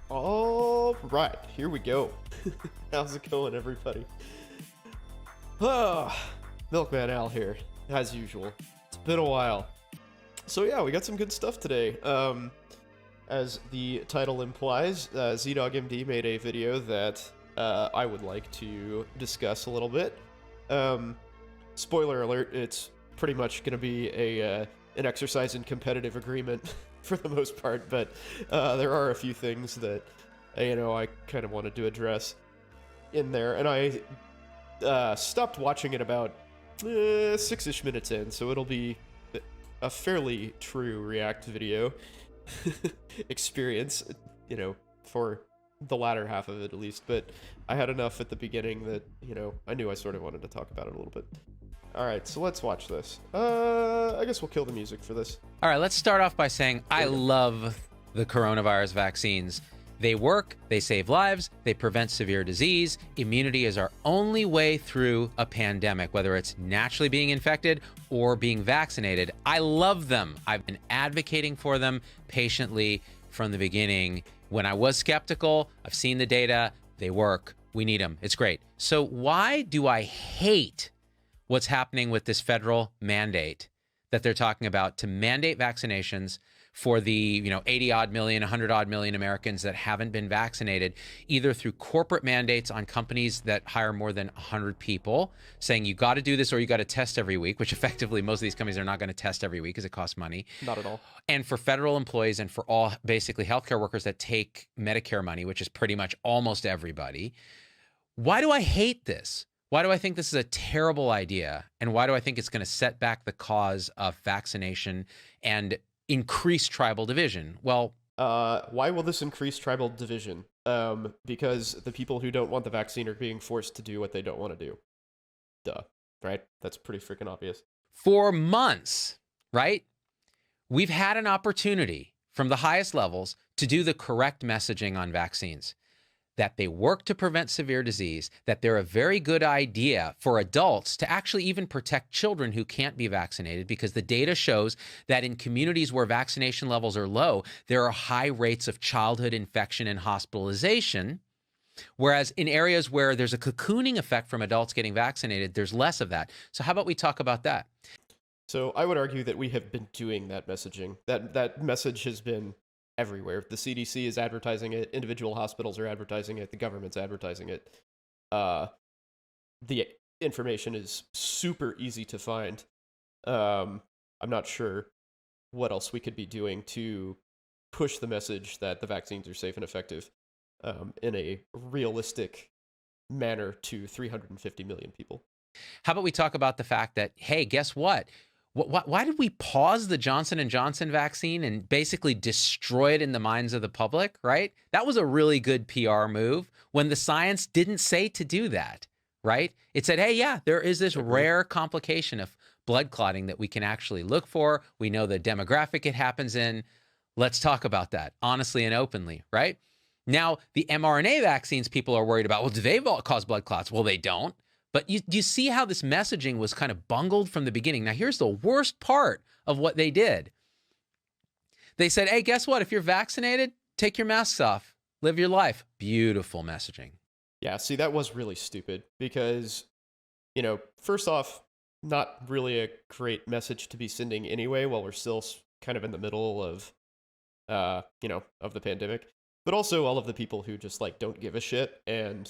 All right, here we go. How's it going, everybody? MilkmanAl here, as usual. It's been a while. So yeah, we got some good stuff today. As the title implies, ZDoggMD made a video that I would like to discuss a little bit. Spoiler alert, it's pretty much going to be an exercise in competitive agreement for the most part, but there are a few things that, I kind of wanted to address in there, and I stopped watching it about 6-ish minutes in, so it'll be a fairly true React video experience, for the latter half of it at least, but I had enough at the beginning that, I knew I sort of wanted to talk about it a little bit. Alright, so let's watch this. I guess we'll kill the music for this. All right, let's start off by saying I love the coronavirus vaccines. They work, they save lives, they prevent severe disease. Immunity is our only way through a pandemic, whether it's naturally being infected or being vaccinated. I love them. I've been advocating for them patiently from the beginning. When I was skeptical, I've seen the data, they work, we need them, it's great. So why do I hate what's happening with this federal mandate that they're talking about to mandate vaccinations for the 80-odd million, 100-odd million Americans that haven't been vaccinated, either through corporate mandates on companies that hire more than 100 people, saying you got to do this or you got to test every week, which effectively most of these companies are not going to test every week because it costs money. Not at all. And for federal employees and for all basically healthcare workers that take Medicare money, which is pretty much almost everybody. Why do I hate this? Why do I think this is a terrible idea? And why do I think it's going to set back the cause of vaccination and increase tribal division? Well, why will this increase tribal division? Because the people who don't want the vaccine are being forced to do what they don't want to do. Duh. Right? That's pretty freaking obvious. For months, right? We've had an opportunity from the highest levels to do the correct messaging on vaccines. That they work to prevent severe disease, that they're a very good idea for adults to actually even protect children who can't be vaccinated, because the data shows that in communities where vaccination levels are low, there are high rates of childhood infection and hospitalization, whereas in areas where there's a cocooning effect from adults getting vaccinated, there's less of that. So how about we talk about that? So I would argue that we have been doing that messaging. That message has been everywhere. The CDC is advertising it. Individual hospitals are advertising it. The government's advertising it. The information is super easy to find. I'm not sure what else we could be doing to push the message that the vaccines are safe and effective in a realistic manner to 350 million people. How about we talk about the fact that, hey, guess what? Why did we pause the Johnson & Johnson vaccine and basically destroy it in the minds of the public, right? That was a really good PR move when the science didn't say to do that, right? It said, hey, yeah, there is this rare complication of blood clotting that we can actually look for. We know the demographic it happens in. Let's talk about that honestly and openly, right? Now, the mRNA vaccines people are worried about, well, do they cause blood clots? Well, they don't. But you see how this messaging was kind of bungled from the beginning. Now, here's the worst part of what they did. They said, hey, guess what? If you're vaccinated, take your masks off. Live your life. Beautiful messaging. Yeah, see, that was really stupid because, first off, not really a great message to be sending anyway while we're still kind of in the middle of, of the pandemic. But also all of the people who just, don't give a shit and,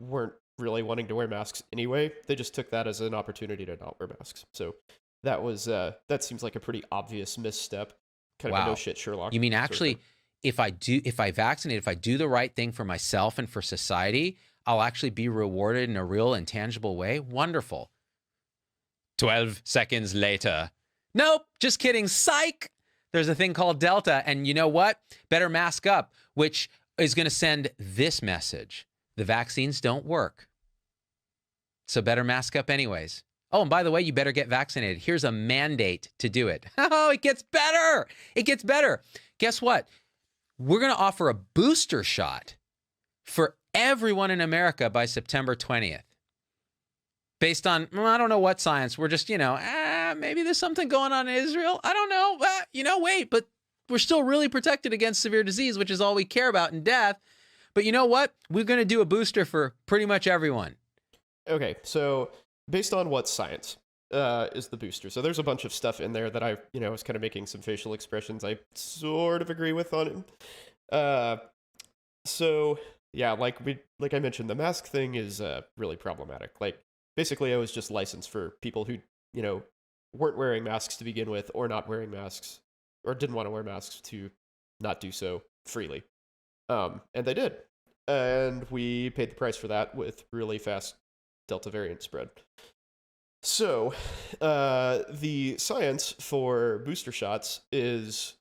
weren't really wanting to wear masks anyway. They just took that as an opportunity to not wear masks. So that was that seems like a pretty obvious misstep. Kind of a no shit Sherlock. You mean actually, if I vaccinate, if I do the right thing for myself and for society, I'll actually be rewarded in a real and tangible way? Wonderful. 12 seconds later. Nope, just kidding. Psych. There's a thing called Delta. And you know what? Better mask up, which is going to send this message. The vaccines don't work. So better mask up anyways. Oh, and by the way, you better get vaccinated. Here's a mandate to do it. Oh, it gets better. It gets better. Guess what? We're going to offer a booster shot for everyone in America by September 20th. Based on, I don't know what science. We're just, maybe there's something going on in Israel. I don't know. Wait, but we're still really protected against severe disease, which is all we care about, and death. But you know what? We're going to do a booster for pretty much everyone. Okay, so based on what science is the booster? So there's a bunch of stuff in there that I, was kind of making some facial expressions I sort of agree with on it. So yeah, like I mentioned, the mask thing is really problematic. Like basically, it was just licensed for people who weren't wearing masks to begin with, or not wearing masks, or didn't want to wear masks to not do so freely. And they did, and we paid the price for that with really fast Delta variant spread. So, the science for booster shots is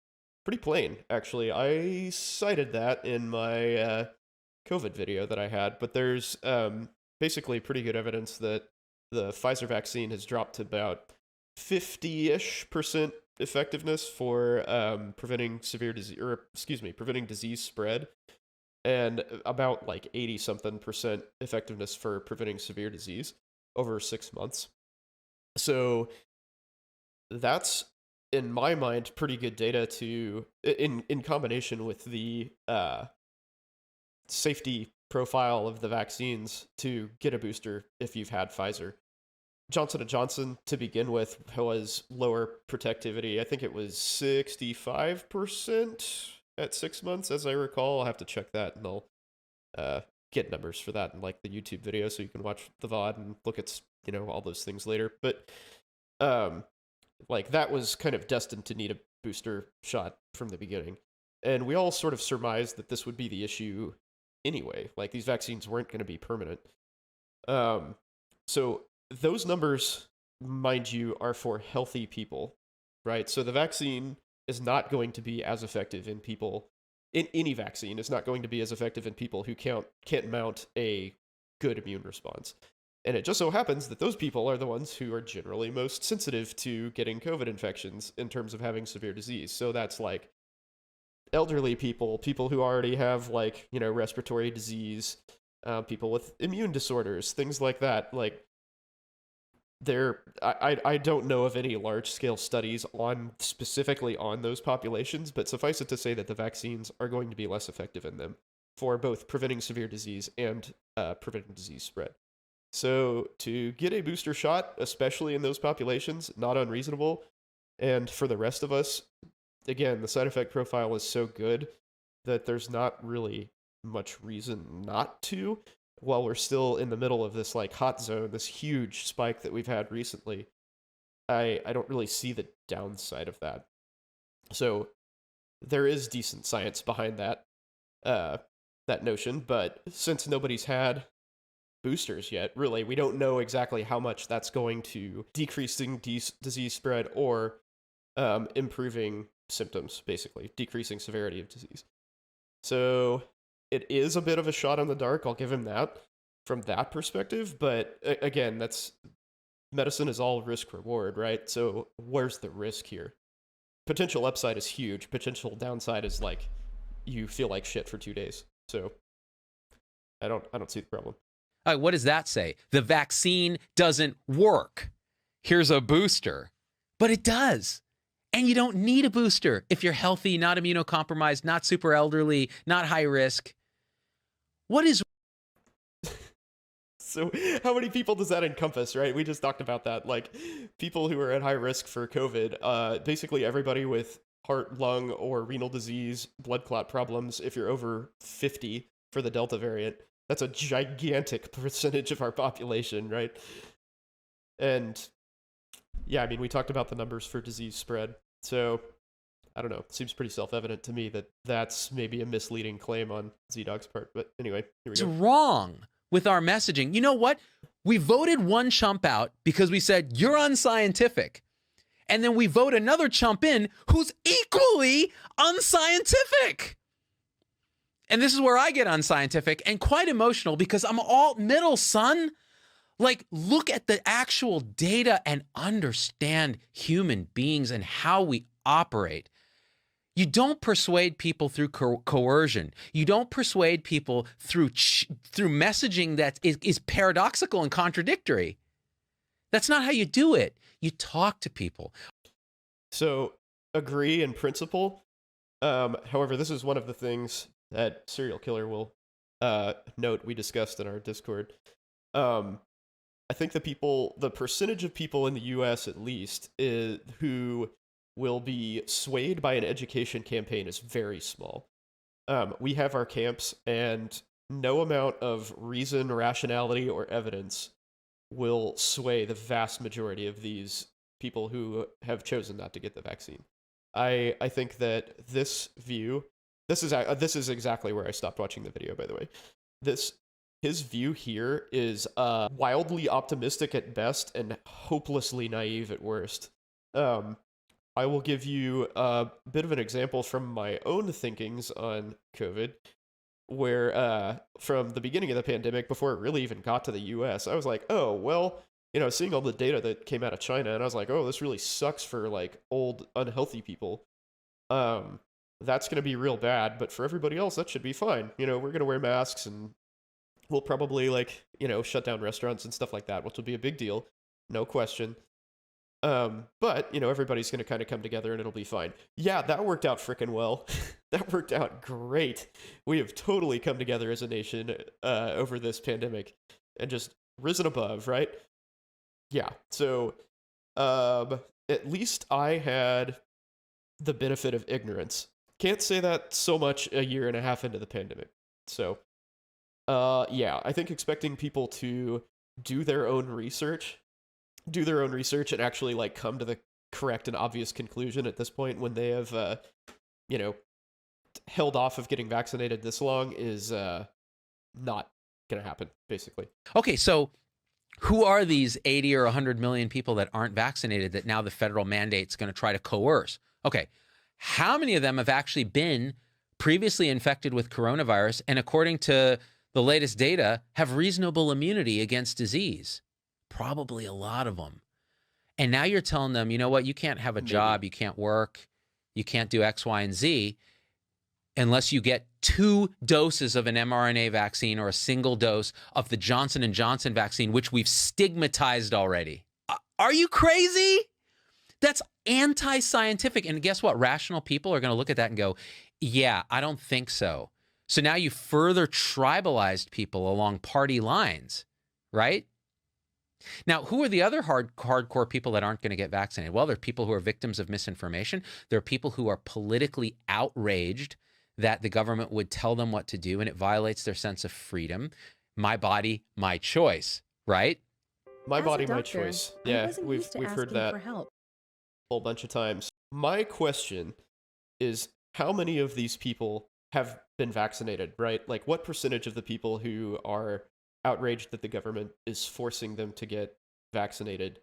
pretty plain, actually. I cited that in my COVID video that I had, but there's basically pretty good evidence that the Pfizer vaccine has dropped to about 50-ish% effectiveness for preventing preventing disease spread, and about like 80-something% effectiveness for preventing severe disease over 6 months. So that's, in my mind, pretty good data to, in combination with the safety profile of the vaccines, to get a booster if you've had Pfizer. Johnson & Johnson, to begin with, was lower protectivity. I think it was 65% at 6 months, as I recall. I'll have to check that, and I'll get numbers for that in like the YouTube video, so you can watch the VOD and look at all those things later. But like that was kind of destined to need a booster shot from the beginning, and we all sort of surmised that this would be the issue anyway. Like these vaccines weren't going to be permanent. So those numbers, mind you, are for healthy people, right? So the vaccine is not going to be as effective in people. Any vaccine is not going to be as effective in people who can't mount a good immune response. And it just so happens that those people are the ones who are generally most sensitive to getting COVID infections in terms of having severe disease. So that's like elderly people who already have like, respiratory disease, people with immune disorders, things like that. Like I don't know of any large-scale studies specifically on those populations, but suffice it to say that the vaccines are going to be less effective in them for both preventing severe disease and preventing disease spread. So to get a booster shot, especially in those populations, not unreasonable. And for the rest of us, again, the side effect profile is so good that there's not really much reason not to. While we're still in the middle of this like hot zone, this huge spike that we've had recently, I don't really see the downside of that. So there is decent science behind that notion, but since nobody's had boosters yet, really, we don't know exactly how much that's going to decreasing disease spread or improving symptoms, basically decreasing severity of disease. So it is a bit of a shot in the dark, I'll give him that, from that perspective. But again, medicine is all risk-reward, right? So where's the risk here? Potential upside is huge. Potential downside is like you feel like shit for 2 days. So I don't see the problem. All right, what does that say? The vaccine doesn't work. Here's a booster. But it does. And you don't need a booster if you're healthy, not immunocompromised, not super elderly, not high risk. What is... So how many people does that encompass, right? We just talked about that. Like people who are at high risk for COVID, basically everybody with heart, lung, or renal disease, blood clot problems. If you're over 50 for the Delta variant, that's a gigantic percentage of our population, right? And yeah, I mean, we talked about the numbers for disease spread. So I don't know. It seems pretty self-evident to me that that's maybe a misleading claim on ZDogg's part. But anyway, here we go. It's wrong with our messaging. You know what? We voted one chump out because we said, you're unscientific. And then we vote another chump in who's equally unscientific. And this is where I get unscientific and quite emotional because I'm alt middle, son. Like, look at the actual data and understand human beings and how we operate. You don't persuade people through coercion. You don't persuade people through messaging that is paradoxical and contradictory. That's not how you do it. You talk to people. So, agree in principle, However, this is one of the things that Serial Killer will note we discussed in our Discord. I think the percentage of people in the U.S. at least who will be swayed by an education campaign is very small. We have our camps, and no amount of reason, rationality, or evidence will sway the vast majority of these people who have chosen not to get the vaccine. I think that this is exactly where I stopped watching the video, by the way. His view here is wildly optimistic at best and hopelessly naive at worst. I will give you a bit of an example from my own thinkings on COVID, where from the beginning of the pandemic, before it really even got to the US, I was like, oh, well, seeing all the data that came out of China, and I was like, oh, this really sucks for like old, unhealthy people. That's going to be real bad, but for everybody else, that should be fine. We're going to wear masks, and we'll probably shut down restaurants and stuff like that, which will be a big deal, no question. But everybody's going to kind of come together and it'll be fine. Yeah, that worked out freaking well. That worked out great. We have totally come together as a nation over this pandemic and just risen above, right? Yeah. So, at least I had the benefit of ignorance. Can't say that so much a year and a half into the pandemic. So, yeah, I think expecting people to do their own research and actually come to the correct and obvious conclusion at this point when they have held off of getting vaccinated this long is not gonna happen, basically. Okay, so who are these 80 or 100 million people that aren't vaccinated that now the federal mandate's going to try to coerce? Okay, how many of them have actually been previously infected with coronavirus and, according to the latest data, have reasonable immunity against disease? Probably a lot of them. And now you're telling them, you know what, you can't have a job, you can't work, you can't do X, Y, and Z unless you get 2 doses of an mRNA vaccine or a single dose of the Johnson & Johnson vaccine, which we've stigmatized already. Are you crazy? That's anti-scientific. And guess what? Rational people are going to look at that and go, yeah, I don't think so. So now you further tribalized people along party lines, right? Now, who are the other hardcore people that aren't going to get vaccinated? Well, there are people who are victims of misinformation. There are people who are politically outraged that the government would tell them what to do, and it violates their sense of freedom. My body, my choice, right? My body, my choice. Yeah, we've heard that a whole bunch of times. My question is, how many of these people have been vaccinated, right? Like, what percentage of the people who are outraged that the government is forcing them to get vaccinated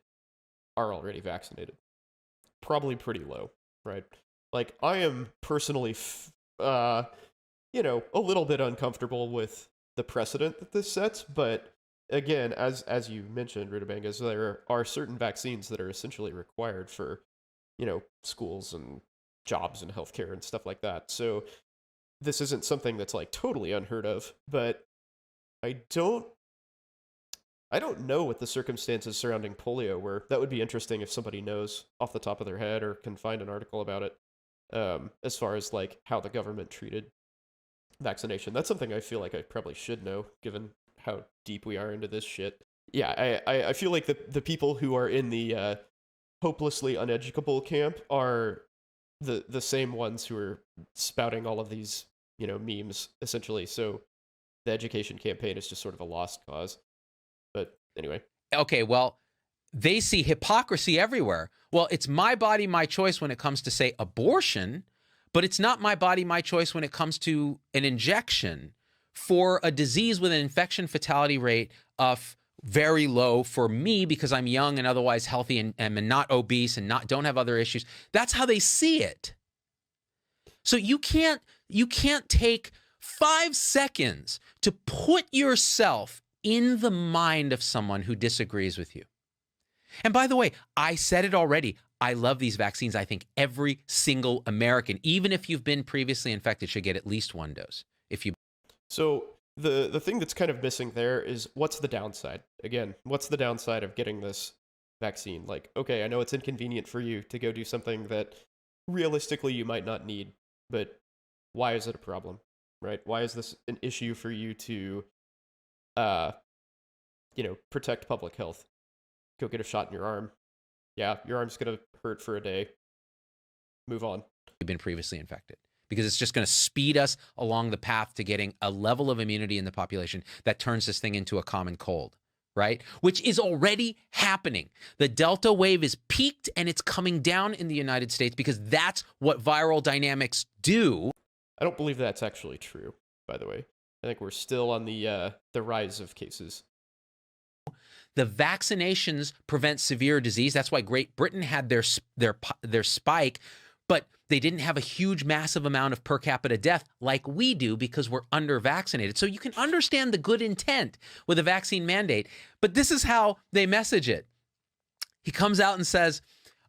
are already vaccinated? Probably pretty low, right? Like, I am personally a little bit uncomfortable with the precedent that this sets, but again, as you mentioned, Rutabangas, there are certain vaccines that are essentially required for, schools and jobs and healthcare and stuff like that. So this isn't something that's totally unheard of, but I don't know what the circumstances surrounding polio were. That would be interesting if somebody knows off the top of their head or can find an article about it. As far as how the government treated vaccination. That's something I feel like I probably should know, given how deep we are into this shit. Yeah, I feel like the people who are in the hopelessly uneducable camp are the same ones who are spouting all of these, memes, essentially. So the education campaign is just sort of a lost cause. But anyway. Okay, well, they see hypocrisy everywhere. Well, it's my body, my choice when it comes to, say, abortion, but it's not my body, my choice when it comes to an injection for a disease with an infection fatality rate of very low for me because I'm young and otherwise healthy and am not obese and don't have other issues. That's how they see it. So you can't take 5 seconds to put yourself in the mind of someone who disagrees with you. And by the way, I said it already. I love these vaccines. I think every single American, even if you've been previously infected, should get at least 1 dose. So the thing that's kind of missing there is, what's the downside? Again, what's the downside of getting this vaccine? Okay, I know it's inconvenient for you to go do something that realistically you might not need but why is it a problem, right? Why is this an issue for you to, protect public health? Go get a shot in your arm. Yeah, your arm's going to hurt for a day. Move on. You've been previously infected, because it's just going to speed us along the path to getting a level of immunity in the population that turns this thing into a common cold, right? Which is already happening. The Delta wave is peaked and it's coming down in the United States because that's what viral dynamics do. I don't believe that's actually true, by the way. I think we're still on the rise of cases. The vaccinations prevent severe disease. That's why Great Britain had their spike, but they didn't have a huge, massive amount of per capita death like we do because we're under-vaccinated. So you can understand the good intent with a vaccine mandate, but this is how they message it. He comes out and says,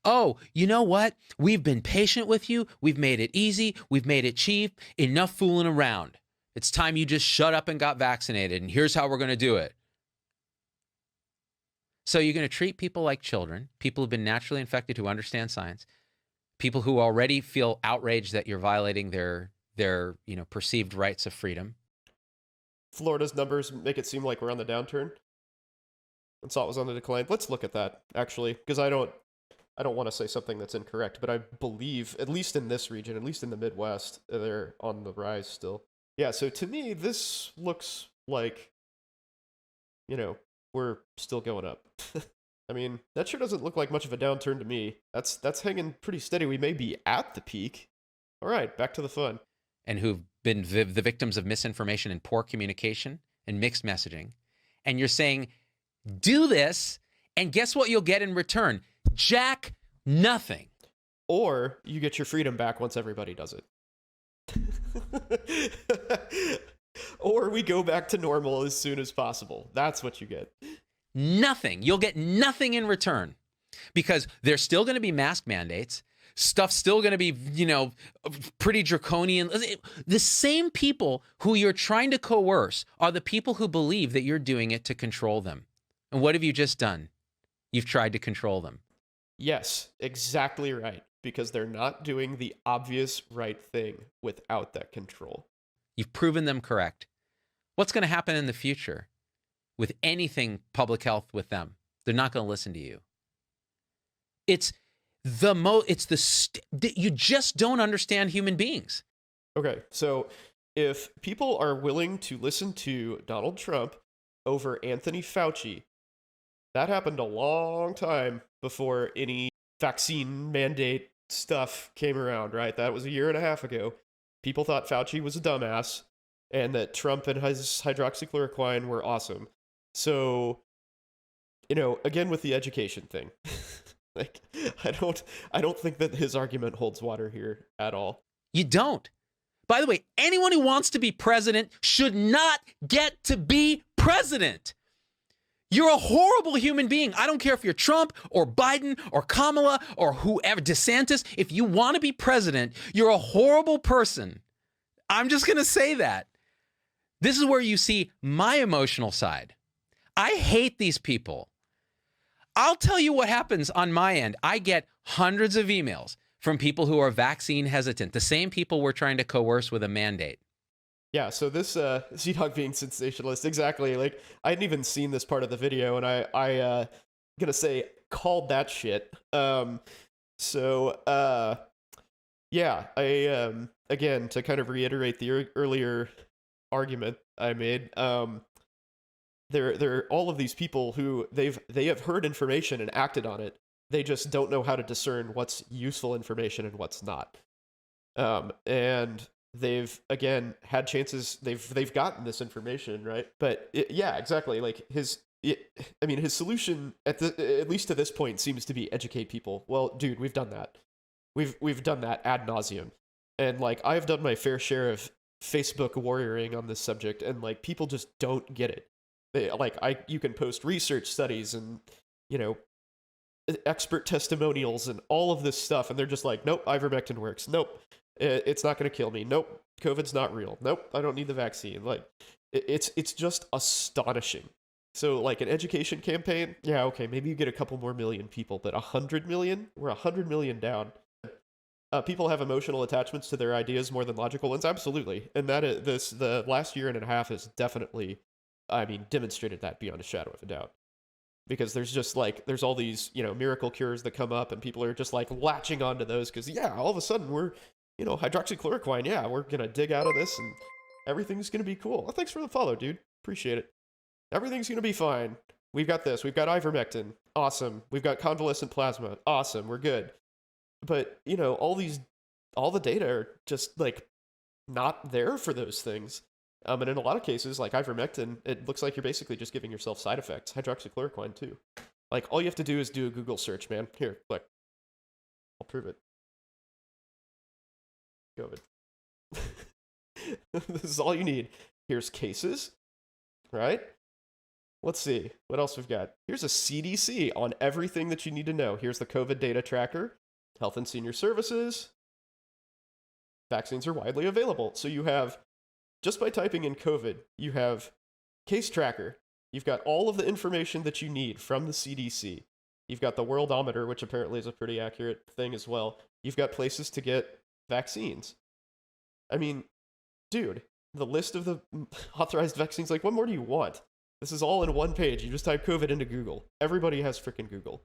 oh, you know what? We've been patient with you. We've made it easy. We've made it cheap. Enough fooling around. It's time you just shut up and got vaccinated, and here's how we're going to do it. So you're going to treat people like children, people who've been naturally infected who understand science, people who already feel outraged that you're violating their perceived rights of freedom. Florida's numbers make it seem like we're on the downturn. And saw it was on the decline. Let's look at that, actually, because I don't want to say something that's incorrect, but I believe, at least in this region, at least in the Midwest, they're on the rise still. Yeah, so to me, this looks like, we're still going up. I mean, that sure doesn't look like much of a downturn to me. That's hanging pretty steady. We may be at the peak. All right, back to the fun. And who've been the victims of misinformation and poor communication and mixed messaging. And you're saying, do this, and guess what you'll get in return? Jack nothing. Or you get your freedom back once everybody does it. Or we go back to normal as soon as possible. That's what you get. Nothing. You'll get nothing in return, because there's still going to be mask mandates. Stuff's still going to be, pretty draconian. The same people who you're trying to coerce are the people who believe that you're doing it to control them. And what have you just done? You've tried to control them. Yes, exactly right. Because they're not doing the obvious right thing without that control. You've proven them correct. What's going to happen in the future with anything public health with them? They're not going to listen to you. You just don't understand human beings. Okay, so if people are willing to listen to Donald Trump over Anthony Fauci, that happened a long time before any vaccine mandate stuff came around, right? That was 1.5 years ago. People thought Fauci was a dumbass and that Trump and his hydroxychloroquine were awesome. So, again with the education thing, like I don't think that his argument holds water here at all. You don't. By the way, anyone who wants to be president should not get to be president. You're a horrible human being. I don't care if you're Trump or Biden or Kamala or whoever, DeSantis. If you want to be president, you're a horrible person. I'm just going to say that. This is where you see my emotional side. I hate these people. I'll tell you what happens on my end. I get hundreds of emails from people who are vaccine hesitant, the same people we're trying to coerce with a mandate. Yeah, so this ZDogg being sensationalist, exactly. Like, I hadn't even seen this part of the video, and I gonna say called that shit. Yeah, again, to kind of reiterate the earlier argument I made, there are all of these people who they have heard information and acted on it. They just don't know how to discern what's useful information and what's not. And they've again had chances. They've gotten this information, right? But yeah, exactly. Like his solution at least to this point seems to be educate people. Well, dude, we've done that. We've done that ad nauseum, and like I've done my fair share of Facebook warrioring on this subject, and like people just don't get it. You can post research studies and expert testimonials and all of this stuff, and they're just like, nope, ivermectin works. Nope, it's not going to kill me. Nope, COVID's not real. Nope, I don't need the vaccine. Like, it's just astonishing. So, like, an education campaign, yeah, okay, maybe you get a couple more million people, but 100 million? We're 100 million down. people have emotional attachments to their ideas more than logical ones. Absolutely. And that is the last year and a half has definitely, I mean, demonstrated that beyond a shadow of a doubt. Because there's just like, there's all these, you know, miracle cures that come up and people are just like latching onto those because, yeah, all of a sudden we're, you know, hydroxychloroquine, yeah, we're going to dig out of this and everything's going to be cool. Well, thanks for the follow, dude. Appreciate it. Everything's going to be fine. We've got this. We've got ivermectin. Awesome. We've got convalescent plasma. Awesome. We're good. But, you know, all the data are just like not there for those things. And in a lot of cases, like ivermectin, it looks like you're basically just giving yourself side effects. Hydroxychloroquine, too. Like, all you have to do is do a Google search, man. Here, look. I'll prove it. COVID. This is all you need. Here's cases, right? Let's see. What else we've got? Here's a CDC on everything that you need to know. Here's the COVID data tracker. Health and Senior Services. Vaccines are widely available. So you have, just by typing in COVID, you have case tracker. You've got all of the information that you need from the CDC. You've got the Worldometer, which apparently is a pretty accurate thing as well. You've got places to get vaccines. I mean, dude, the list of the authorized vaccines, like, what more do you want? This is all in one page. You just type COVID into Google. Everybody has freaking Google.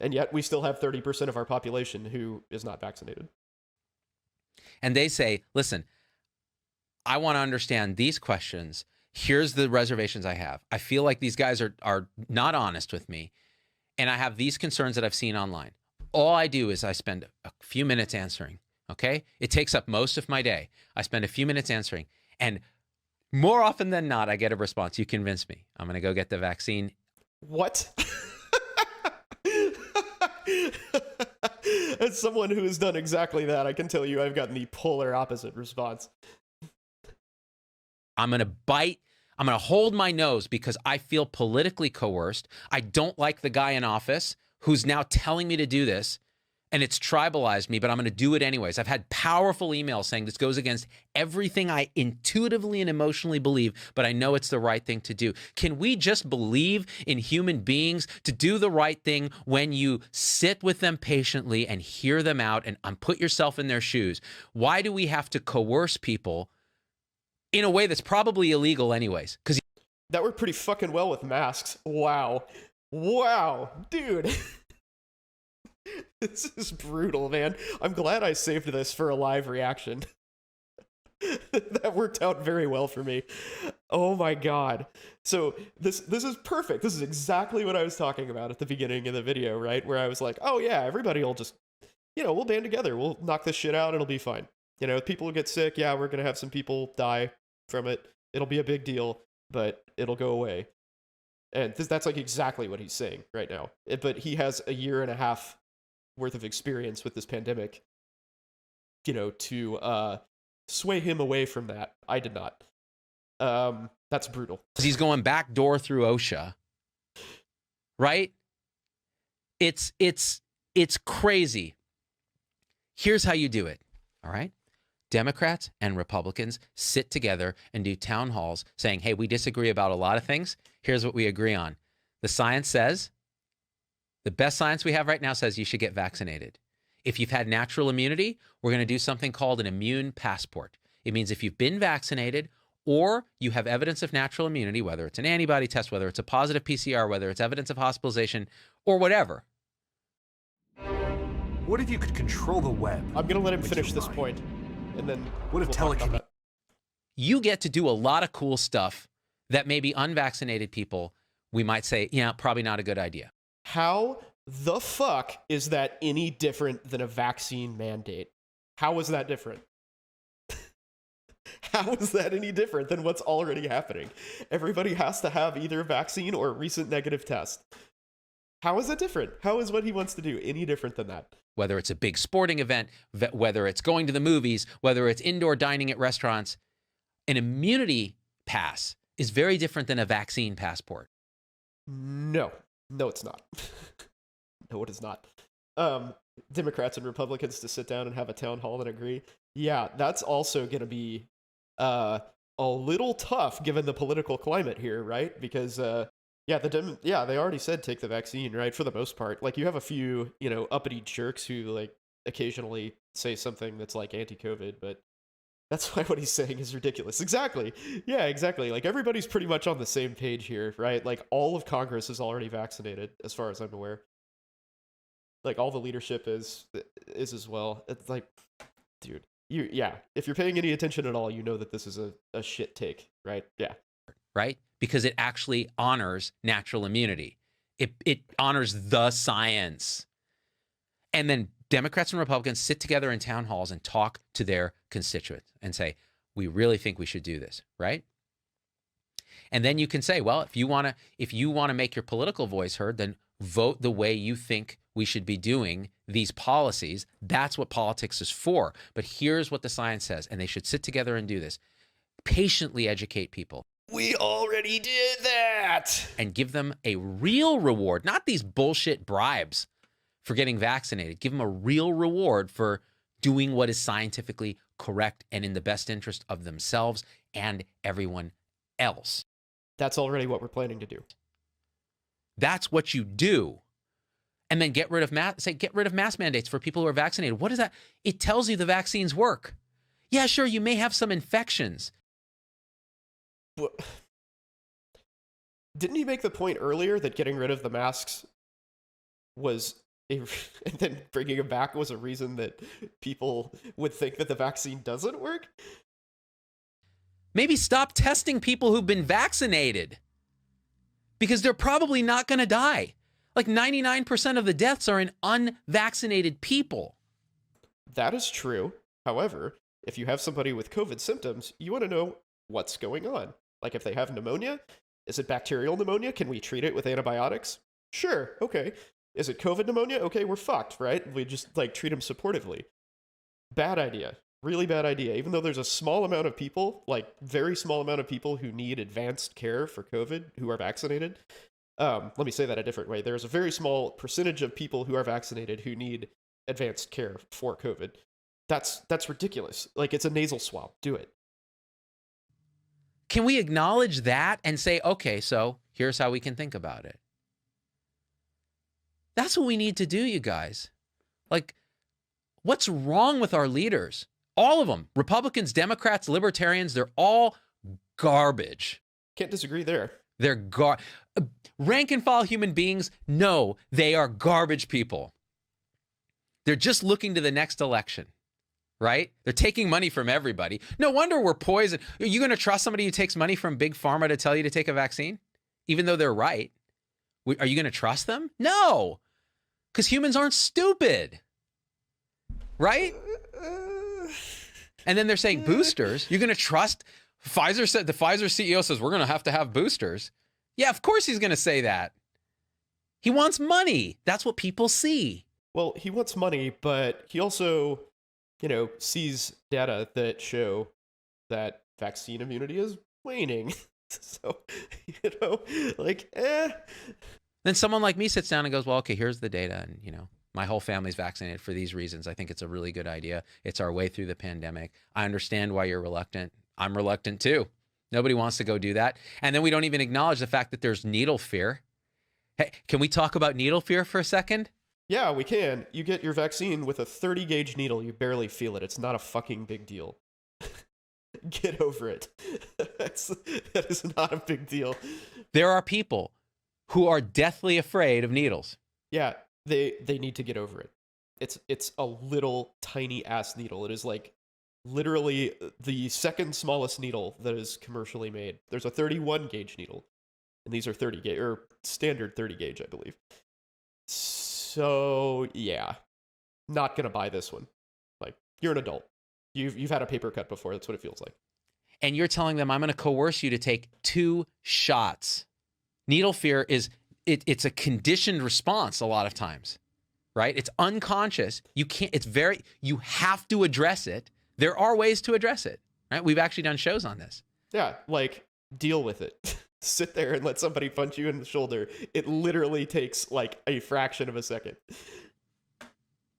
And yet we still have 30% of our population who is not vaccinated. And they say, listen, I want to understand these questions. Here's the reservations I have. I feel like these guys are not honest with me. And I have these concerns that I've seen online. All I do is I spend a few minutes answering, okay? It takes up most of my day. I spend a few minutes answering. And more often than not, I get a response. You convinced me. I'm going to go get the vaccine. What? As someone who has done exactly that, I can tell you I've gotten the polar opposite response. I'm going to bite. I'm going to hold my nose because I feel politically coerced. I don't like the guy in office who's now telling me to do this, and it's tribalized me, but I'm going to do it anyways. I've had powerful emails saying this goes against everything I intuitively and emotionally believe, but I know it's the right thing to do. Can we just believe in human beings to do the right thing when you sit with them patiently and hear them out and put yourself in their shoes? Why do we have to coerce people in a way that's probably illegal anyways? Because that worked pretty fucking well with masks. Wow. Wow, dude. This is brutal, man. I'm glad I saved this for a live reaction. That worked out very well for me. Oh my god. So this is perfect. This is exactly what I was talking about at the beginning of the video, right? Where I was like, oh yeah, everybody will just, you know, we'll band together. We'll knock this shit out. It'll be fine. You know, if people get sick, yeah, we're going to have some people die from it. It'll be a big deal, but it'll go away. And that's like exactly what he's saying right now. But he has a year and a half worth of experience with this pandemic, you know, to sway him away from that. I did not. That's brutal. He's going back door through OSHA, right? It's crazy. Here's how you do it, all right? Democrats and Republicans sit together and do town halls saying, hey, we disagree about a lot of things. Here's what we agree on. The science says, the best science we have right now says you should get vaccinated. If you've had natural immunity, we're going to do something called an immune passport. It means if you've been vaccinated or you have evidence of natural immunity, whether it's an antibody test, whether it's a positive PCR, whether it's evidence of hospitalization or whatever. What if you could control the web? I'm going to let him finish this point, and then what if telecommunications? You get to do a lot of cool stuff that maybe unvaccinated people, we might say, yeah, probably not a good idea. How the fuck is that any different than a vaccine mandate? How is that different? How is that any different than what's already happening? Everybody has to have either a vaccine or a recent negative test. How is that different? How is what he wants to do any different than that? Whether it's a big sporting event, whether it's going to the movies, whether it's indoor dining at restaurants, an immunity pass is very different than a vaccine passport. No, it's not. No, it is not. Democrats and Republicans to sit down and have a town hall and agree. Yeah, that's also going to be a little tough given the political climate here, right? Because Yeah, yeah, they already said take the vaccine, right? For the most part. Like, you have a few, uppity jerks who, like, occasionally say something that's, like, anti-COVID, but that's why what he's saying is ridiculous. Exactly. Yeah, exactly. Like, everybody's pretty much on the same page here, right? Like, all of Congress is already vaccinated, as far as I'm aware. Like, all the leadership is as well. It's like, dude, yeah, if you're paying any attention at all, you know that this is a shit take, right? Yeah. Right? Because it actually honors natural immunity. It honors the science. And then Democrats and Republicans sit together in town halls and talk to their constituents and say, we really think we should do this, right? And then you can say, well, if you want to make your political voice heard, then vote the way you think we should be doing these policies. That's what politics is for. But here's what the science says, and they should sit together and do this. Patiently educate people. We already did that. And give them a real reward, not these bullshit bribes for getting vaccinated. Give them a real reward for doing what is scientifically correct and in the best interest of themselves and everyone else. That's already what we're planning to do. That's what you do. And then get rid of mask mandates for people who are vaccinated. What is that? It tells you the vaccines work. Yeah, sure, you may have some infections. What? Didn't he make the point earlier that getting rid of the masks was and then bringing them back was a reason that people would think that the vaccine doesn't work? Maybe stop testing people who've been vaccinated, because they're probably not going to die. Like 99% of the deaths are in unvaccinated people. That is true. However, if you have somebody with COVID symptoms, you want to know what's going on. Like, if they have pneumonia, is it bacterial pneumonia? Can we treat it with antibiotics? Sure, okay. Is it COVID pneumonia? Okay, we're fucked, right? We just, like, treat them supportively. Bad idea. Really bad idea. Even though there's a small amount of people, like, very small amount of people who need advanced care for COVID who are vaccinated. Let me say that a different way. There's a very small percentage of people who are vaccinated who need advanced care for COVID. That's ridiculous. Like, it's a nasal swab. Do it. Can we acknowledge that and say, okay, so here's how we can think about it? That's what we need to do, you guys. Like, what's wrong with our leaders? All of them, Republicans, Democrats, Libertarians, they're all garbage. Can't disagree there. They're rank and file human beings. No, they are garbage people. They're just looking to the next election, right? They're taking money from everybody. No wonder we're poisoned. Are you going to trust somebody who takes money from Big Pharma to tell you to take a vaccine? Even though they're right. Are you going to trust them? No, because humans aren't stupid, right? And then they're saying boosters. You're going to trust? The Pfizer CEO says we're going to have boosters. Yeah, of course he's going to say that. He wants money. That's what people see. Well, he wants money, but he also, sees data that show that vaccine immunity is waning. So, Then someone like me sits down and goes, well, okay, here's the data. And, my whole family's vaccinated for these reasons. I think it's a really good idea. It's our way through the pandemic. I understand why you're reluctant. I'm reluctant too. Nobody wants to go do that. And then we don't even acknowledge the fact that there's needle fear. Hey, can we talk about needle fear for a second? Yeah, we can. You get your vaccine with a 30 gauge needle. You barely feel it. It's not a fucking big deal. Get over it. That is not a big deal. There are people who are deathly afraid of needles. Yeah, they need to get over it. It's a little tiny ass needle. It is like literally the second smallest needle that is commercially made. There's a 31 gauge needle, and these are 30 gauge or standard 30 gauge, I believe. So yeah, not gonna buy this one. Like, you're an adult. You've had a paper cut before. That's what it feels like. And you're telling them I'm going to coerce you to take 2 shots. Needle fear is it's a conditioned response a lot of times, right? It's unconscious. You have to address it. There are ways to address it, right? We've actually done shows on this. Yeah, like, deal with it. Sit there and let somebody punch you in the shoulder. It literally takes like a fraction of a second.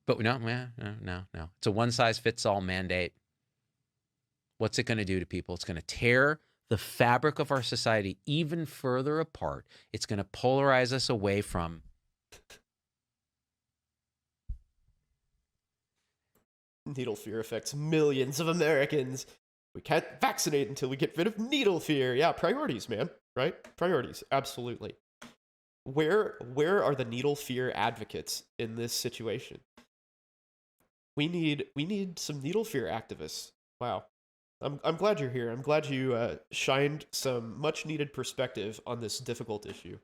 But no. It's a one-size-fits-all mandate. What's it going to do to people? It's going to tear the fabric of our society even further apart. It's going to polarize us away from Needle fear affects millions of Americans. We can't vaccinate until we get rid of needle fear. Yeah, priorities, man. Right? Priorities, absolutely. Where are the needle fear advocates in this situation? We need some needle fear activists. Wow. I'm glad you're here. I'm glad you shined some much needed perspective on this difficult issue.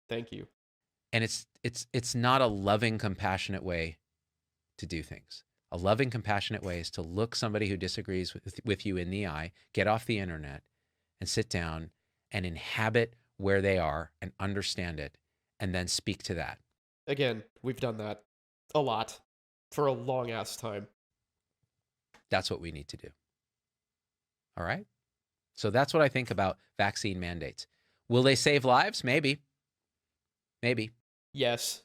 Thank you. and it's not a loving, compassionate way to do things. A loving, compassionate way is to look somebody who disagrees with you in the eye, get off the internet, and sit down and inhabit where they are and understand it, and then speak to that. Again, we've done that a lot for a long ass time. That's what we need to do. All right? So that's what I think about vaccine mandates. Will they save lives? Maybe. Maybe. Yes.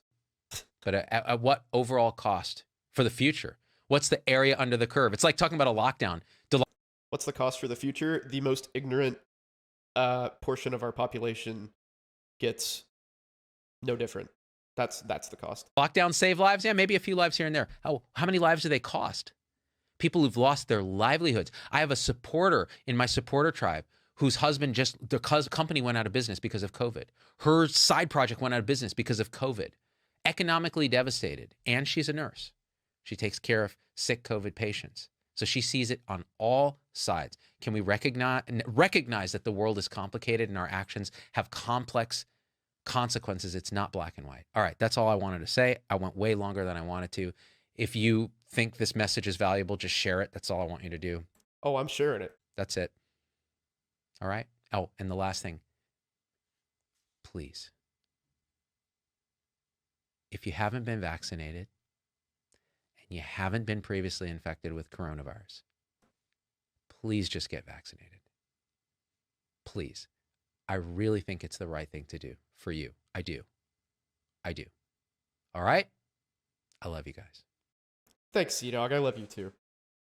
But at what overall cost for the future? What's the area under the curve? It's like talking about a lockdown. What's the cost for the future? The most ignorant portion of our population gets no different. That's the cost. Lockdown save lives? Yeah, maybe a few lives here and there. How many lives do they cost? People who've lost their livelihoods. I have a supporter in my supporter tribe whose husband the company went out of business because of COVID. Her side project went out of business because of COVID. Economically devastated. And she's a nurse. She takes care of sick COVID patients. So she sees it on all sides. Can we recognize that the world is complicated and our actions have complex consequences? It's not black and white. All right, that's all I wanted to say. I went way longer than I wanted to. If you think this message is valuable, just share it. That's all I want you to do. Oh, I'm sharing it. That's it. All right? Oh, and the last thing. Please. If you haven't been vaccinated and you haven't been previously infected with coronavirus, please just get vaccinated. Please. I really think it's the right thing to do for you. I do. I do. All right? I love you guys. Thanks, ZDogg. I love you too.